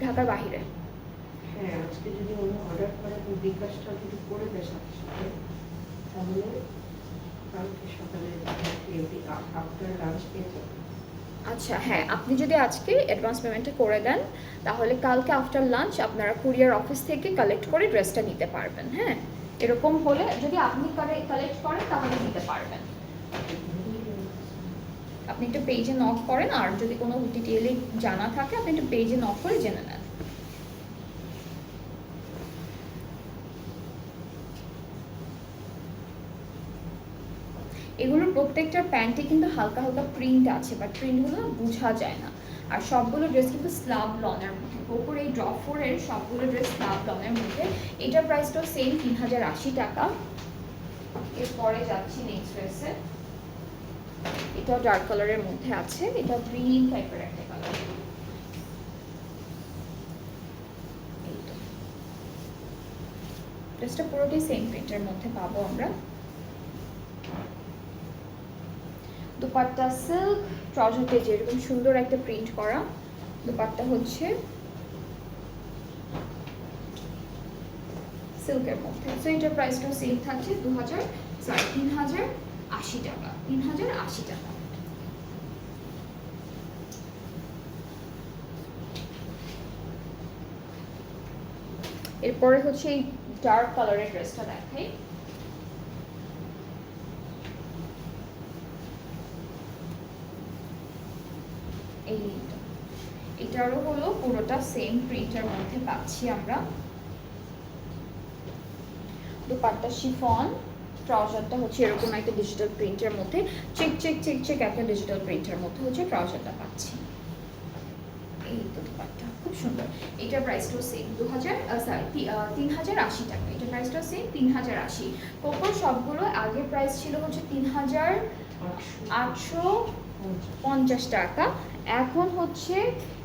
ঢাকার বাহিরে। হ্যাঁ, আজকে যদি অর্ডার করে তো বিকাশটা যদি করে দেয় সাথে সাথে, তাহলে কালকে সকালে আফটার লাঞ্চ পেয়ে যাবে। আচ্ছা হ্যাঁ, আপনি যদি আজকে অ্যাডভান্স পেমেন্টটা করে দেন তাহলে কালকে আফটার লাঞ্চ আপনারা কুরিয়ার অফিস থেকে কালেক্ট করে ড্রেসটা নিতে পারবেন। হ্যাঁ, এরকম হলে যদি আপনি কালেক্ট করেন তাহলে নিতে পারবেন। আপনি একটু পেজে নক করেন, আর যদি কোনো ডিটেইলে জানা থাকে আপনি একটু পেজে নক করে জেনে নেন। এগুলোর প্রত্যেকটার প্যান্টে কিন্তু হালকা হালকা প্রিন্ট আছে, বাট প্রিন্টগুলো বোঝা যায় না। আর সবগুলো ড্রেস কিন্তু স্লাব লনের মধ্যে, কোকোর এই ড্রপ 4 এর সবগুলো ড্রেস স্লাব লনের মধ্যে। এটার প্রাইসটাও সেম 3080 টাকা। এরপরে যাচ্ছি নেক্সট ড্রেসে, এটাও ডার্ক কালারের মধ্যে আছে, এটা গ্রিন টাইপের একটা কালার। এই তো ড্রেসটা পুরোটাই সেম প্রিন্টের মধ্যে পাবো আমরা। দুপাট্টা সিল্ক, ট্রাউজারতে যেরকম সুন্দর একটা প্রিন্ট করা, দুপাট্টা হচ্ছে সিল্কের মধ্যে। সো এটার প্রাইসটাও সেম থাকছে 3080 টাকা, 3080 টাকা। এরপরে হচ্ছে এই ডার্ক কালারের ড্রেসটা দেখাই। এটারও হলো পুরোটা সেম প্রিন্টের মধ্যে পাচ্ছি আমরা। দুপাট্টা শিফন, ট্রাউজারটা হচ্ছে এরকম একটা ডিজিটাল প্রিন্টের মধ্যে, চেক চেক চেক চেক একটা ডিজিটাল প্রিন্টের মধ্যে হচ্ছে ট্রাউজারটা পাচ্ছি। এই তো দুপাট্টা খুব সুন্দর। এটার প্রাইসটাও সেম 3080 টাকা। এটার প্রাইসটাও সেম 3080। কোকোর সবগুলো আগের প্রাইস ছিল হচ্ছে 3850 টাকা, এখন হচ্ছে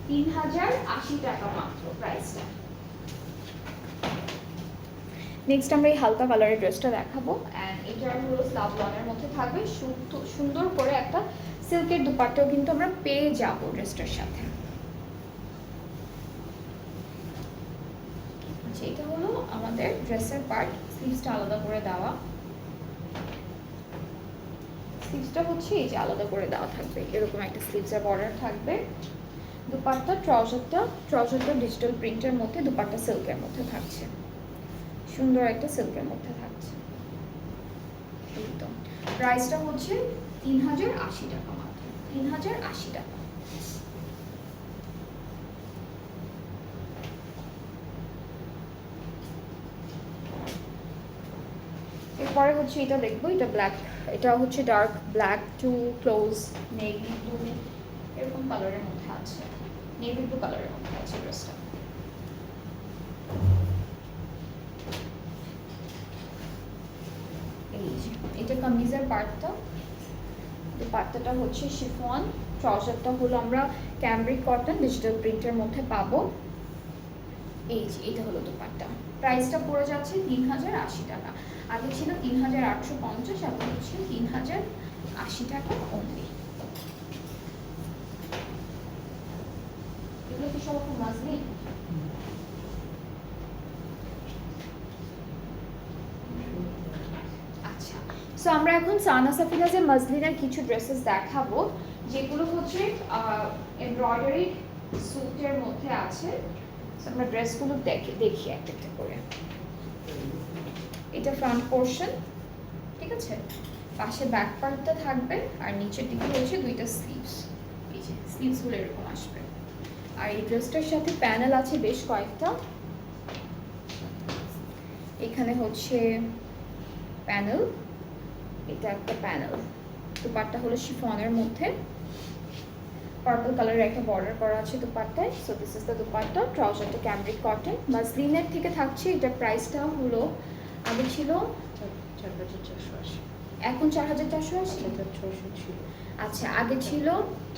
3080 টাকা মাত্র প্রাইসটা। নেক্সট আমরা এই হালকা কালারের ড্রেসটা দেখাবো। অ্যান্ড এটার হলো স্লাভ লনের মধ্যে থাকবে, সুন্দর করে একটা সিল্কের দুপাট্টাও কিন্তু আমরা পেয়ে যাবো ড্রেসটার সাথে। আচ্ছা, এটা হলো আমাদের ড্রেসের পার্ট, স্লিভসটা আলাদা করে দেওয়া। স্লিভসটা হচ্ছে এই যে আলাদা করে দেওয়া থাকবে, এরকম একটা স্লিভসের বর্ডার থাকবে। দুপাট্টা ট্রাউজারটা ডিজিটাল প্রিন্টের মধ্যে, দুপাট্টা সিল্কের মধ্যে থাকছে, সুন্দর একটা সিল্কের মধ্যে থাকছে। একদম প্রাইসটা হচ্ছে 3080 টাকা মাত্র, 3080 টাকা। এরপরে হচ্ছে এটা দেখবো, এটা ব্ল্যাক, এটা হচ্ছে dark black to close navy blue এরকম কালারের মধ্যে আছে, নেভি ব্লু কালারের মধ্যে আছে ড্রেসটা। এই যে এটা কামিজের পার্টটা, পাট্টাটা হচ্ছে শিফন, ট্রাউজারটা হলো আমরা ক্যামব্রিক কটন ডিজিটাল প্রিন্টের মধ্যে পাবো। এই যে এটা হলো দুপাট্টা, প্রাইসটা পড়ে যাচ্ছে 3080 টাকা। আগে ছিল 3850, এখন হচ্ছে 3080 টাকা অনলি। এগুলো কি সব মাসলিন? আচ্ছা, সো আমরা এখন সানা সাফিনাজের মসলিনের কিছু ড্রেসেস দেখাবো, যেগুলো হচ্ছে এমব্রয়ডারি সুটের মধ্যে আছে। আমরা ড্রেসগুলো দেখি একটা একটা করে। এটা ফ্রন্ট পোর্শন, ঠিক আছে, পাশে ব্যাক পার্টটা থাকবে, আর নিচের দিকে হচ্ছে দুইটা স্লিভস। এই যে স্লিভসগুলো এরকম আসবে। আর এই ড্রেসটার সাথে প্যানেল আছে বেশ কয়েকটা। এখানে হচ্ছে প্যানেল, এটা একটা প্যানেল। দুপাট্টা হলো শিফনের মধ্যে, পার্পল কালারের একটা বর্ডার করা আছে দুপাট্টায়। So this is the dupatta. ট্রাউজারটা ক্যামব্রিক কটন মাসলিনের থেকে থাকছে। এটার প্রাইসটা হলো আগে ছিল 4480, এখন 4480। ছিল। আচ্ছা, আগে ছিল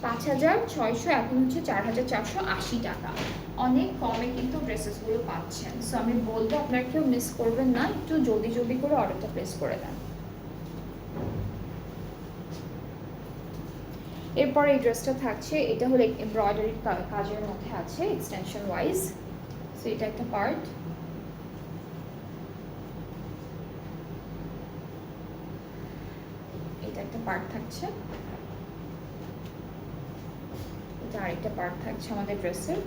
5600, এখন হচ্ছে 4480 টাকা। অনেক কমে কিন্তু ড্রেসেসগুলো পাচ্ছেন। সো আমি বলবো আপনারা কেউ মিস করবেন না, একটু জলদি জলদি করে অর্ডারটা প্লেস করে দেন। এরপর এই ড্রেসটা থাকছে, এটা হলো এমব্রয়ডারি কাজের মধ্যে আছে এক্সটেনশন ওয়াইজ। সো এটা একটা পার্ট, এটা একটা পার্ট থাকছে, এটা আরেকটা পার্ট থাকছে আমাদের ড্রেসের।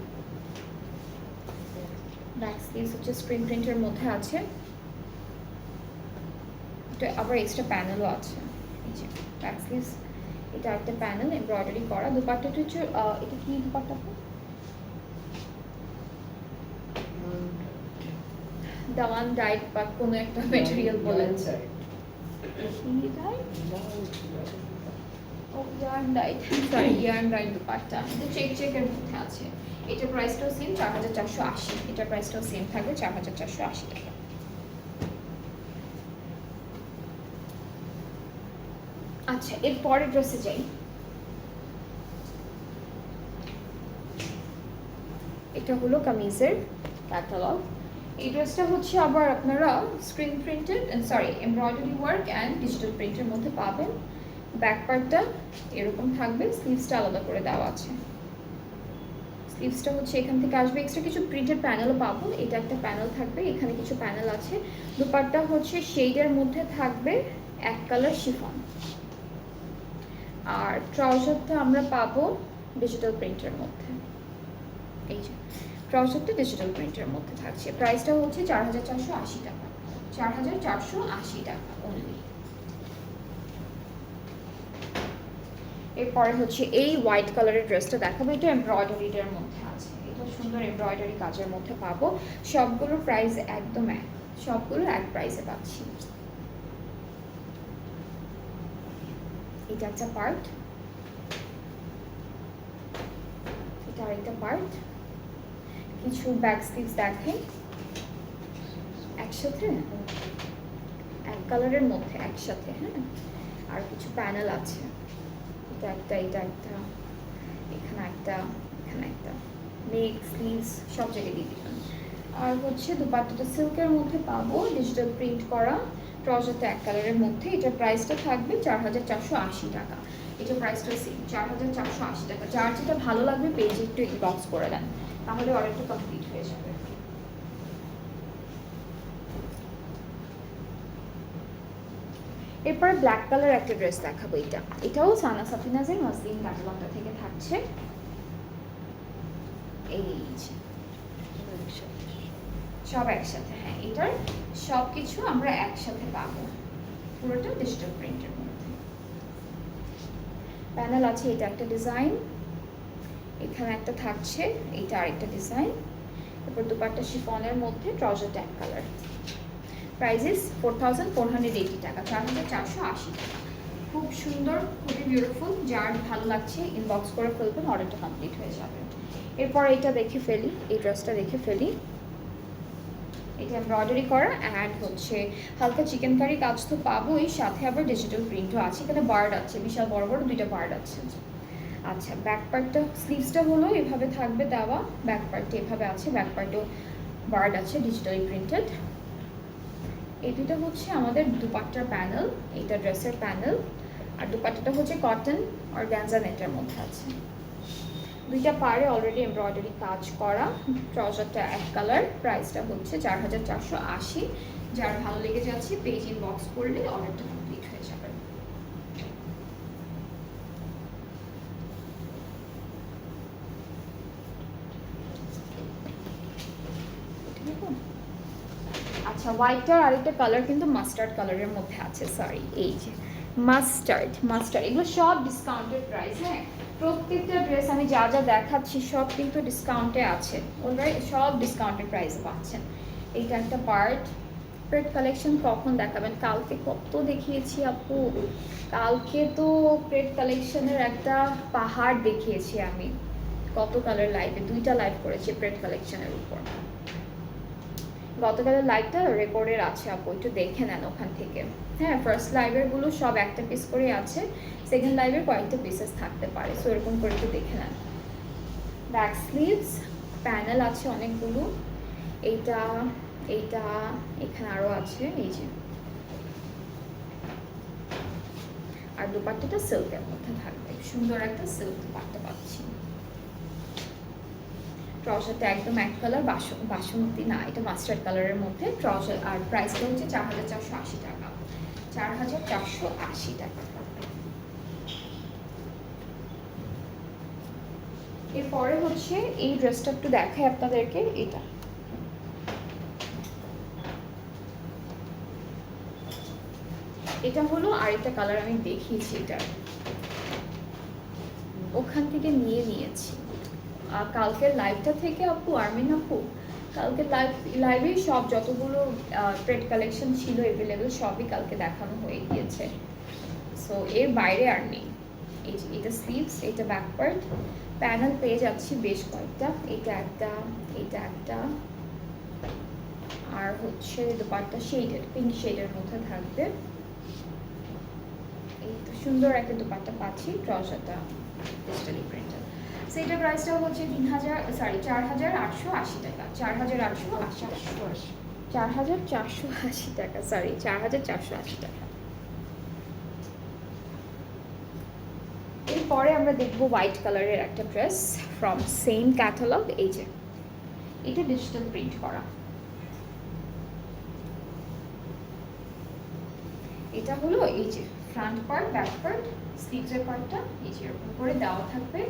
ব্যাক স্লিভস হচ্ছে স্ক্রিন প্রিন্টের মধ্যে আছে, এটা আবার এক্সট্রা প্যানেলও আছে। এই যে ব্যাক স্লিভস, এটা একটা প্যানেল এমব্রয়ডারি করা। দুপাট্টাটা হচ্ছে এটা কি দুপাট্টা? দামান ডাইট বা কোনো একটা ম্যাটেরিয়াল বলেন। ইয়ার্ন ডাইট, সরি ইয়ার্ন ডাইট দুপাট্টা। এটা চেক চেকের মধ্যে আছে। এটার প্রাইসটাও সেম 4480। এটার প্রাইসটাও সেম থাকবে 4480 টাকা। আচ্ছা, এর পরের ড্রেসে যাই। এটা হলো কামিজের ক্যাটালগ। এই ড্রেসটা হচ্ছে আবার আপনারা screen printed sorry embroidery work and digital প্রিন্টের মধ্যে পাবেন। ব্যাক পার্টটা এরকম থাকবে, স্লিভসটা আলাদা করে দেওয়া আছে। স্লিভসটা হচ্ছে এখান থেকে আসবে, এক্সট্রা কিছু প্রিন্টেড প্যানেলও পাবো, এটা একটা প্যানেল থাকবে, এখানে কিছু প্যানেল আছে। দুপাট্টা হচ্ছে শেডের মধ্যে থাকবে এক কালার শিফন, আর ট্রাউজারটা আমরা পাবো ডিজিটাল প্রিন্টের মধ্যে। এই যে ট্রাউজারটা ডিজিটাল প্রিন্টের মধ্যে থাকছে। প্রাইসটা হচ্ছে 4480 টাকা, 4480 টাকা অনলি। এরপরে হচ্ছে এই হোয়াইট কালারের ড্রেসটা দেখাবো, এটা এমব্রয়ডারিটার মধ্যে আছে, এটা সুন্দর এমব্রয়ডারি কাজের মধ্যে পাবো। সবগুলোর প্রাইস একদম এক, সবগুলো এক প্রাইসে পাচ্ছি। এটা একটা পার্ট, এটা আরেকটা পার্ট। কিছু ব্যাক স্লিভস দেখাই একসাথে, এক কালারের মধ্যে একসাথে, হ্যাঁ। আর কিছু প্যানেল আছে, এটা একটা, এটা একটা, এখানে একটা, এখানে একটা, নেক স্লিভস সব জায়গায় দিয়ে দিলাম। আর হচ্ছে দুপাট্টাটা সিল্কের মধ্যে পাবো, ডিজিটাল প্রিন্ট করা, ট্রাউজারটা এক কালারের মধ্যে। এটার প্রাইসটা থাকবে 4480 টাকা। এটার প্রাইসটা সেম 4480 টাকা। যার যেটা ভালো লাগবে পেজে একটু ইনবক্স করে দেন, তাহলে অর্ডারটা কমপ্লিট হয়ে যাবে। এরপরে ব্ল্যাক কালার একটা ড্রেস দেখাবো, এটাও সানা সাফিনাজের মসলিন ক্যাটালগটা থেকে থাকছে। এই যে সব একসাথে, হ্যাঁ এটার সব কিছু আমরা একসাথে পাবো, পুরোটা ডিজিটাল প্রিন্টের মধ্যে। প্যানেল আছে, এটা একটা ডিজাইন, এখানে একটা থাকছে, এইটা আরেকটা ডিজাইন। তারপর দুপাট্টা শিফনের মধ্যে, ট্রাউজারটা এক কালার। প্রাইস 4480 টাকা, 4480 টাকা। খুব সুন্দর, খুবই বিউটিফুল, যার ভালো লাগছে ইনবক্স করে ফেলবেন, অর্ডারটা কমপ্লিট হয়ে যাবে। এরপর এটা দেখে ফেলি, এই ড্রেসটা দেখে ফেলি। এটা এমব্রয়ডারি করা অ্যাড হচ্ছে হালকা চিকেন কারি কাজ তো পাবোই, সাথে আবার ডিজিটাল প্রিন্টও আছে। এখানে বার্ড আছে, বিশাল বড় বড় দুইটা বার্ড আছে। আচ্ছা, ব্যাক পার্টটা, স্লিভসটা হলো এভাবে থাকবে দেওয়া, ব্যাক পার্টটা এভাবে আছে, ব্যাক পার্টেও বার্ড আছে ডিজিটালি প্রিন্টেড। এই দুটো হচ্ছে আমাদের দুপাট্টার প্যানেল, এইটা ড্রেসের প্যানেল। আর দুপাট্টাটা হচ্ছে কটন অর্গানজা নেটের মধ্যে আছে। দুইটা পারে অলরেডি এমব্রয়ডারি কাজ করা, ট্রাউজারটা এক কালার। প্রাইসটা হচ্ছে 4480। যার ভালো লেগে যাচ্ছে পেজ ইনবক্স করলে অর্ডারটা কমপ্লিট হয়ে যাবে। আচ্ছা, হোয়াইটটার আরেকটা কালার কিন্তু মাস্টার্ড কালারের মধ্যে আছে, সরি এই যে মাস্টার্ড, এগুলো সব ডিসকাউন্টেড প্রাইস, হ্যাঁ। প্রত্যেকটা ড্রেস আমি যা যা দেখাচ্ছি সব কিন্তু ডিসকাউন্টে আছে, অলরাইট সব ডিসকাউন্টেড প্রাইসে পাচ্ছেন। এইটা একটা পার্ট। প্রেড কালেকশন কখন দেখাবেন? কালকে কত দেখিয়েছি আপু, কালকে তো প্রেড কালেকশনের একটা পাহাড় দেখিয়েছি আমি। কত কালার লাইভে, দুইটা লাইভ করেছি প্রেড কালেকশনের উপর। গতকালের লাইভটা রেকর্ডের আছে আপু, একটু দেখে নেন ওখান থেকে। হ্যাঁ, ফার্স্ট লাইভের গুলো সব একটা পিস করে আছে, সেকেন্ড লাইভের কয়েকটা পিসেস থাকতে পারে, সো এরকম করে একটু দেখে নেন। ব্যাক স্লিভস প্যানেল আছে অনেকগুলো, এইটা এইটা এখানে আরও আছে, এই যে। আর দুপাট্টাটা সিল্কের মধ্যে থাকবে, সুন্দর একটা সিল্ক দুপাট্টা পাচ্ছি। ট্রাউজারটা একদম এক কালার, বাসমতি না, এটা মাস্টার্ড কালারের মধ্যে ট্রাউজার। আর প্রাইসটা হচ্ছে 4480 টাকা, 4480 টাকা। এরপরে হচ্ছে এই ড্রেসটা একটু দেখাই আপনাদেরকে, এটা হলো আরেকটা কালার আমি দেখিয়েছি, এটা ওখান থেকে নিয়েছি কালকের লাইভটা থেকে আপু, আরমিন আপু। কালকে লাইভে সব যতগুলো ট্রেড কালেকশন ছিল অ্যাভেলেবেল সবই কালকে দেখানো হয়ে গিয়েছে, সো এর বাইরে আর নেই। এই যে এটা স্লিভস, এটা ব্যাক পার্ট, প্যানেল পেয়ে যাচ্ছি বেশ কয়েকটা, এটা একটা, এটা একটা, আর হচ্ছে দুপাট্টা শেডেড, পিঙ্ক শেডের মধ্যে থাকবে। এই তো সুন্দর একটা দুপাট্টা পাচ্ছি, ট্রাউজারটা ডিজিটালি প্রিন্টেড। সেটার প্রাইসটা হচ্ছে 4880 টাকা, 4880 টাকা, 4480 টাকা, সরি 4480 টাকা। এরপর এরপরে আমরা দেখবো হোয়াইট কালারের একটা ড্রেস ফ্রম সেম ক্যাটালগ। এই যে এটা ডিজিটাল প্রিন্ট করা, এটা হলো এই যে ফ্রন্ট পার্ট, ব্যাক পার্ট, স্লিভসের পার্টটা এই যে এরকম করে দেওয়া থাকবে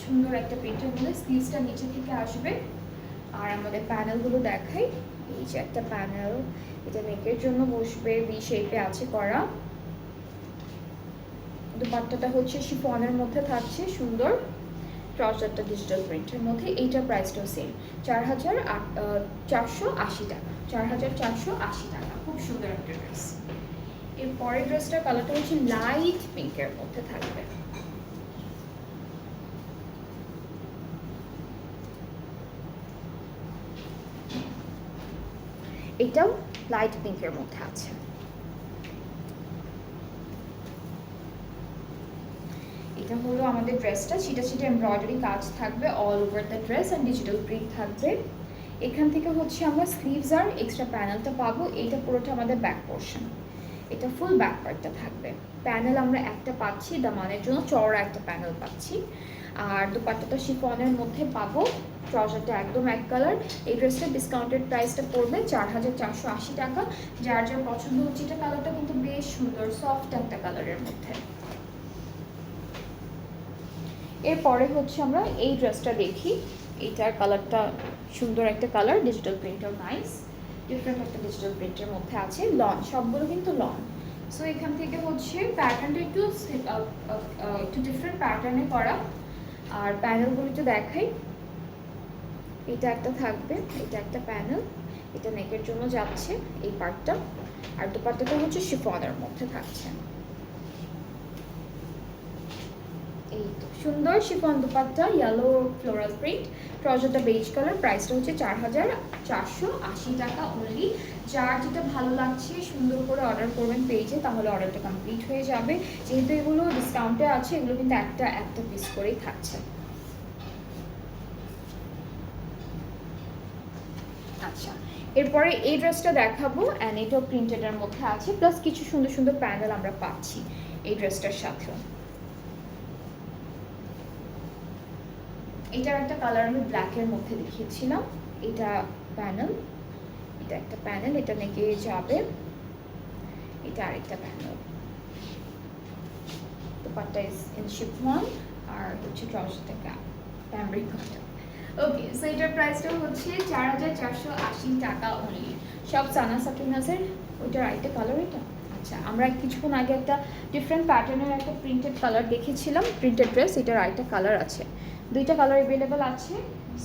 সুন্দর একটা প্রিন্টের মধ্যে। স্লিভসটা নিচে থেকে আসবে। আর আমাদের প্যানেলগুলো দেখাই, এই যে একটা প্যানেল, এটা নেকের জন্য বসবে, ভি শেপে আছে করা। দুপাট্টাটা হচ্ছে শিফনের মধ্যে থাকছে সুন্দর, ট্রাউজারটা ডিজিটাল প্রিন্টের মধ্যে। এইটার প্রাইসটাও সেম 4,480 টাকা, 4,480 টাকা। খুব সুন্দর একটা ড্রেস। এর পরের ড্রেসটার কালারটা হচ্ছে লাইট পিঙ্কের মধ্যে থাকবে। এটাও লাইট পিঙ্কের মধ্যে আছে। এটা হলো আমাদের ড্রেসটা, ছিটা ছিটা এমব্রয়ডারি কাজ থাকবে all over the dress and digital print থাকবে। এখান থেকে হচ্ছে আমরা স্লিভস আর এক্সট্রা প্যানেলটা পাবো। এটা পুরোটা আমাদের ব্যাক পোর্শন, এটা ফুল ব্যাক পার্টটা থাকবে। প্যানেল আমরা একটা পাচ্ছি, দামানের জন্য চওড়া একটা প্যানেল পাচ্ছি। আর দুপাট্টাটা শিফনের মধ্যে পাবো, ট্রাউজারটা একদম এক কালার। এই ড্রেসটার ডিসকাউন্টেড প্রাইসটা পড়বে 4,480 টাকা। যার যার পছন্দ হচ্ছে, এটা কালারটা কিন্তু বেশ সুন্দর, সফট একটা কালারের মধ্যে। এরপরে হচ্ছে আমরা এই ড্রেসটা দেখি। এইটার কালারটা সুন্দর একটা কালার, ডিজিটাল প্রিন্টও নাইস, ডিফারেন্ট একটা ডিজিটাল প্রিন্টের মধ্যে আছে। লন, সবগুলো কিন্তু লন। সো এখান থেকে হচ্ছে প্যাটার্নটা একটু ডিফারেন্ট প্যাটার্নে করা। আর প্যানেলগুলো একটু দেখাই, এটা একটা থাকবে, এটা একটা প্যানেল, এটা নেকের জন্য যাচ্ছে এই পার্টটা। আর দুপাট্টাটা হচ্ছে শিফনের মধ্যে থাকছে। এই তো সুন্দর chiffon dupatta, yellow floral print, ট্রাউজারটা বেজ কালার। প্রাইসটা হচ্ছে 4,480 টাকা অনলি। যার যেটা ভালো লাগছে সুন্দর করে অর্ডার করবেন পেজে, তাহলে অর্ডারটা কমপ্লিট হয়ে যাবে। যেহেতু এগুলো ডিসকাউন্টে আছে, এগুলো কিন্তু একটা একটা পিস করেই থাকছে। আচ্ছা, এরপরে এই ড্রেসটা দেখাবো, অ্যান্ড এটাও প্রিন্টেডের মধ্যে আছে, প্লাস কিছু সুন্দর সুন্দর প্যানেল আমরা পাচ্ছি এই ড্রেসটার সাথেও। এটার একটা কালার আমি ব্ল্যাকের মধ্যে দেখিয়েছিলাম। এটা প্যানেল, এটা একটা প্যানেল, এটা নেকে যাবে। এটা আরেকটা প্যানেল, দুপাট্টা ইন শিফন, আর হচ্ছে ট্রাউজারটা ক্যামব্রিক কটন। ওকে, সো এটার প্রাইসটা হচ্ছে 4,480 টাকা অনলি। সব সানা সাকিনাসের। ওইটার আরেকটা কালার এটা। আচ্ছা, আমরা কিছুক্ষণ আগে একটা ডিফারেন্ট প্যাটার্নের একটা প্রিন্টেড কালার দেখেছিলাম, প্রিন্টেড ড্রেস। এটার আরেকটা কালার আছে, দুইটা কালার অ্যাভেলেবেল আছে।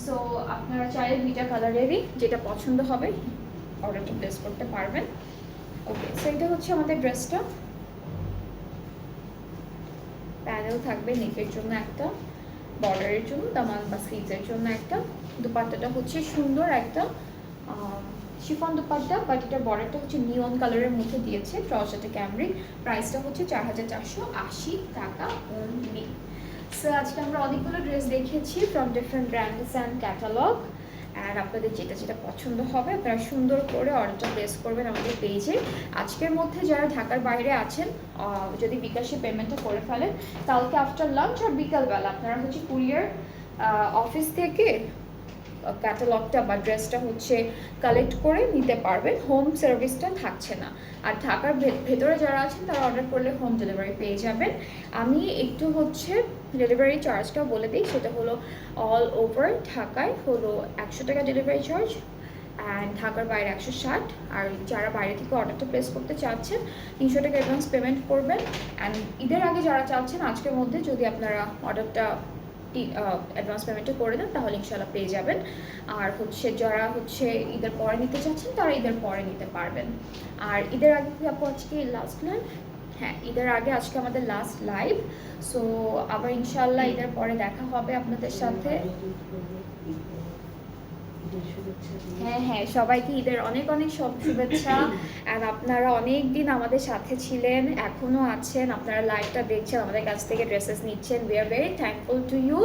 সো আপনারা চাইলে দুইটা কালারেরই যেটা পছন্দ হবে অর্ডারটা প্লেস করতে পারবেন। ওকে, সো এটা হচ্ছে আমাদের ড্রেসটা। প্যানেল থাকবে নেকের জন্য একটা, বর্ডারের জন্য, দামান বা স্লিভসের জন্য একটা। দুপাট্টাটা হচ্ছে সুন্দর একটা শিফন দুপাট্টা, বাট এটার বর্ডারটা হচ্ছে নিয়ন কালারের মধ্যে দিয়েছে। ট্রাউজারটা ক্যামব্রিক। প্রাইসটা হচ্ছে 4,480 টাকা অনলি। সো আজকে আমরা অনেকগুলো ড্রেস দেখিয়েছি from different brands and catalogue. And আপনাদের যেটা যেটা পছন্দ হবে আপনারা সুন্দর করে অর্ডারটা প্লেস করবেন আমাদের পেজে। আজকের মধ্যে যারা ঢাকার বাইরে আছেন, যদি বিকাশে পেমেন্টটা করে ফেলেন, কালকে আফটার লাঞ্চ আর বিকালবেলা আপনারা হচ্ছে কুরিয়ার অফিস থেকে ক্যাটালগটা বা ড্রেসটা হচ্ছে কালেক্ট করে নিতে পারবেন। হোম সার্ভিসটা থাকছে না। আর ঢাকার ভেতরে যারা আছেন তারা অর্ডার করলে হোম ডেলিভারি পেয়ে যাবেন। আমি একটু হচ্ছে ডেলিভারি চার্জটাও বলে দিই, সেটা হলো অল ওভার ঢাকায় হলো 100 টাকা ডেলিভারি চার্জ, অ্যান্ড ঢাকার বাইরে 160। আর যারা বাইরে থেকে অর্ডারটা প্লেস করতে চাচ্ছেন 300 টাকা অ্যাডভান্স পেমেন্ট করবেন। অ্যান্ড ঈদের আগে যারা চাচ্ছেন আজকের মধ্যে যদি আপনারা অর্ডারটা অ্যাডভান্স পেমেন্টটা করে দেন তাহলে ইনশাল্লাহ পেয়ে যাবেন। আর হচ্ছে যারা হচ্ছে ঈদের পরে নিতে চাচ্ছেন তারা ঈদের পরে নিতে পারবেন। আর ঈদের আগে কি আপু আজকে লাস্ট লাইভ? হ্যাঁ, ঈদের আগে আজকে আমাদের লাস্ট লাইভ। সো আবার ইনশাল্লাহ ঈদের পরে দেখা হবে আপনাদের সাথে। ঈদের শুভেচ্ছা দিয়ে হ্যাঁ হ্যাঁ, সবাইকে ঈদের অনেক অনেক সব শুভেচ্ছা। অ্যান্ড আপনারা অনেক দিন আমাদের সাথে ছিলেন, এখনও আছেন, আপনারা লাইভটা দেখছেন, আমাদের কাছ থেকে ড্রেসেস নিচ্ছেন। We are very thankful to you.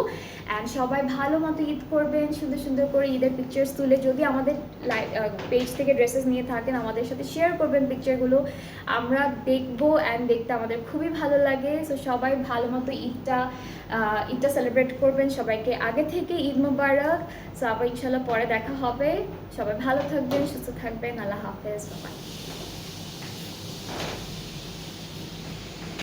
And সবাই ভালো মতো ঈদ করবেন, সুন্দর সুন্দর করে ঈদের পিকচার্স তুলে, যদি আমাদের পেজ থেকে ড্রেসেস নিয়ে থাকেন আমাদের সাথে শেয়ার করবেন পিকচারগুলো, আমরা দেখবো অ্যান্ড দেখতে আমাদের খুবই ভালো লাগে। সো সবাই ভালো মতো ঈদটা সেলিব্রেট করবেন। সবাইকে আগে থেকে ঈদ মুবারক। সো আবার ইনশাল্লাহ পরে দেখা হবে। সবাই ভালো থাকবেন, সুস্থ থাকবেন। আল্লাহ হাফেজ, বাই।